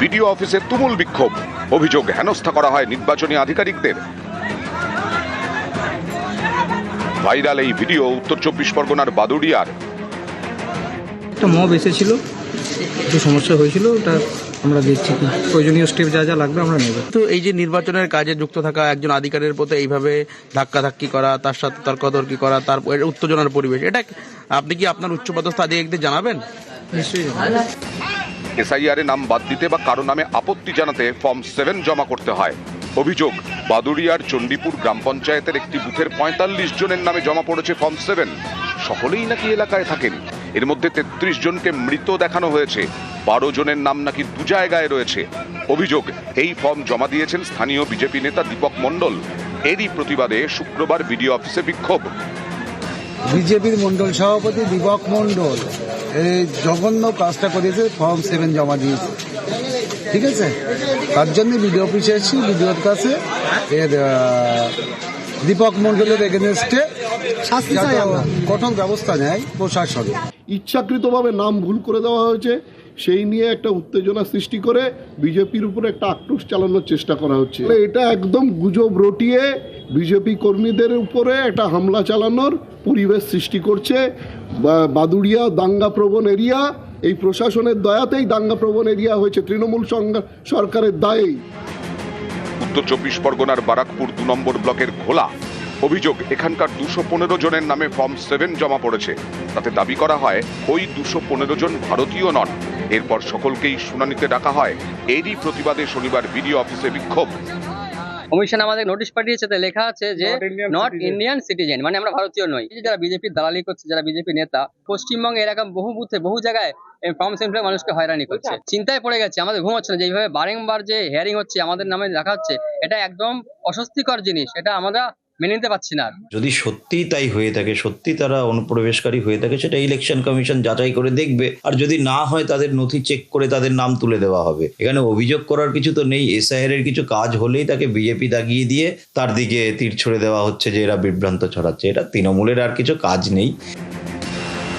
Video অফিসে তুমুল বিক্ষোভ, অভিযোগ হেনস্থা করা হয় নির্বাচনী আধিকারিকদের। ভাইরাল এই ভিডিও উত্তর 24 পরগনার বাদুড়িয়ার। একটা মব এসেছিল, একটু সমস্যা হয়েছিল, ওটা আমরা দেখছি কি প্রয়োজনীয় স্টেপ যা যা লাগবে আমরা নেব। তো এই যে নির্বাচনের কাজে যুক্ত থাকা একজন আধিকারিকের প্রতি এইভাবে ধাক্কাধাক্কি করা, তার সাথে তর্কাতর্কি করা, তার উত্তেজনার পরিবেশ, এটা আপনি কি আপনার উচ্চপদস্থ আধিকারিকদের জানাবেন? নিশ্চয়ই এসআইআর এ নাম বাদ দিতে বা কারো নামে আপত্তি জানাতে ফর্ম 7 জমা করতে হয়। অভিযোগ, বাদুড়িয়ার চণ্ডীপুর গ্রাম পঞ্চায়েতের একটি বুথের 45 জনের নামে জমা পড়েছে ফর্ম 7। সকলেই নাকি এলাকায় থাকেন। এর মধ্যে 33 জনকে মৃত দেখানো হয়েছে, 12 জনের নাম নাকি দু জায়গায় রয়েছে। অভিযোগ, এই ফর্ম জমা দিয়েছেন স্থানীয় বিজেপি নেতা দীপক মণ্ডল। এরই প্রতিবাদে শুক্রবার বিডিও অফিসে বিক্ষোভ। বিজেপির মন্ডল সভাপতি দীপক মণ্ডল এই জঘন্য কাজটা করেছে, ফর্ম 7 জমা দিয়েছে, ঠিক আছে? তার জন্য বিডিও অফিসে এসেছি, বিডিওর কাছে এর দীপক মণ্ডলের এগেনস্টে কঠোর ব্যবস্থা নেয় প্রশাসন। ইচ্ছাকৃতভাবে নাম ভুল করে দেওয়া হয়েছে, সেই নিয়ে একটা উত্তেজনা সৃষ্টি করে বিজেপির উপরে একটা আক্রোশ চালানোর চেষ্টা করা হচ্ছে। এটা একদম গুজব রটিয়ে বিজেপি কর্মীদের উপরে একটা হামলা চালানোর পরিবেশ সৃষ্টি করছে। বাদুড়িয়া দাঙ্গাপ্রবণ এরিয়া, এই প্রশাসনের দয়াতেই দাঙ্গাপ্রবণ এরিয়া হয়েছে, তৃণমূল সরকারের দায়েই। উত্তর 24 পরগনার বারাকপুর 2 নম্বর ব্লকের ঘোলা। অভিযোগ, এখানকার 215 জনের নামে ফর্ম 7 জমা পড়েছে। তাতে দাবি করা হয় ওই 215 জন ভারতীয় নন। এরপর সকলকেই শুনানিতে ডাকা হয়। এরই প্রতিবাদে শনিবার বিডিও অফিসে বিক্ষোভ। কমিশন আমাদের নোটিশ পাঠিয়েছে, তাতে লেখা আছে যে নট ইন্ডিয়ান সিটিজেন, মানে আমরা ভারতীয় নই। যারা বিজেপির দালালি করছে, যারা বিজেপি নেতা পশ্চিমবঙ্গে এরকম বহু বুথে বহু জায়গায় ফর্ম সেন্টারে মানুষকে হয়রানি করছে। চিন্তায় পড়ে গেছে, আমাদের ঘুম হচ্ছে না। যেভাবে বারংবার যে হিয়ারিং হচ্ছে, আমাদের নামে দেখা হচ্ছে, এটা একদম অস্বস্তিকর জিনিস। এটা আমরা মেনে নিতে পারছি না। যদি সত্যি তাই হয়ে থাকে, সত্যি তারা অনুপ্রবেশকারী হয়ে থাকে, সেটা ইলেকশন কমিশন যাচাই করে দেখবে। আর যদি না হয়, তাদের নথি চেক করে তাদের নাম তুলে দেওয়া হবে। এখানে অভিযোগ করার কিছু তো নেই। এসআইআর এর কিছু কাজ হলেই তাকে বিজেপি দাগিয়ে দিয়ে তার দিকে তীর ছড়ে দেওয়া হচ্ছে যে এরা বিভ্রান্ত ছড়াচ্ছে। এটা তৃণমূলের আর কিছু কাজ নেই।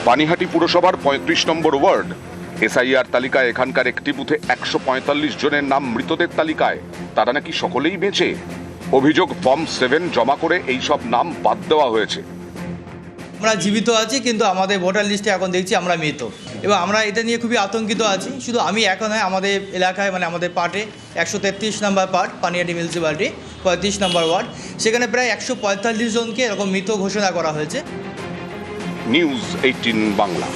পানিহাটি পুরসভার 35 নম্বর ওয়ার্ড। এসআইআর তালিকায় এখানকার একটি বুথে 145 জনের নাম মৃতদের তালিকায়। তারা নাকি সকলেই বেঁচে। অভিযোগ, ফর্ম 7 জমা করে এই সব নাম বাদ দেওয়া হয়েছে। আমরা জীবিত আছি, কিন্তু আমাদের ভোটার লিস্টে এখন দেখছি আমরা মৃত, এবং আমরা এটা নিয়ে খুবই আতঙ্কিত আছি। শুধু আমি এখন নয়, আমাদের এলাকায়, মানে আমাদের পার্টে 133 নম্বর পার্ট, পানিহাটি মিউনিসিপ্যালিটি 35 নম্বর ওয়ার্ড, সেখানে প্রায় 145 জনকে এরকম মৃত ঘোষণা করা হয়েছে। নিউজ 18 বাংলা।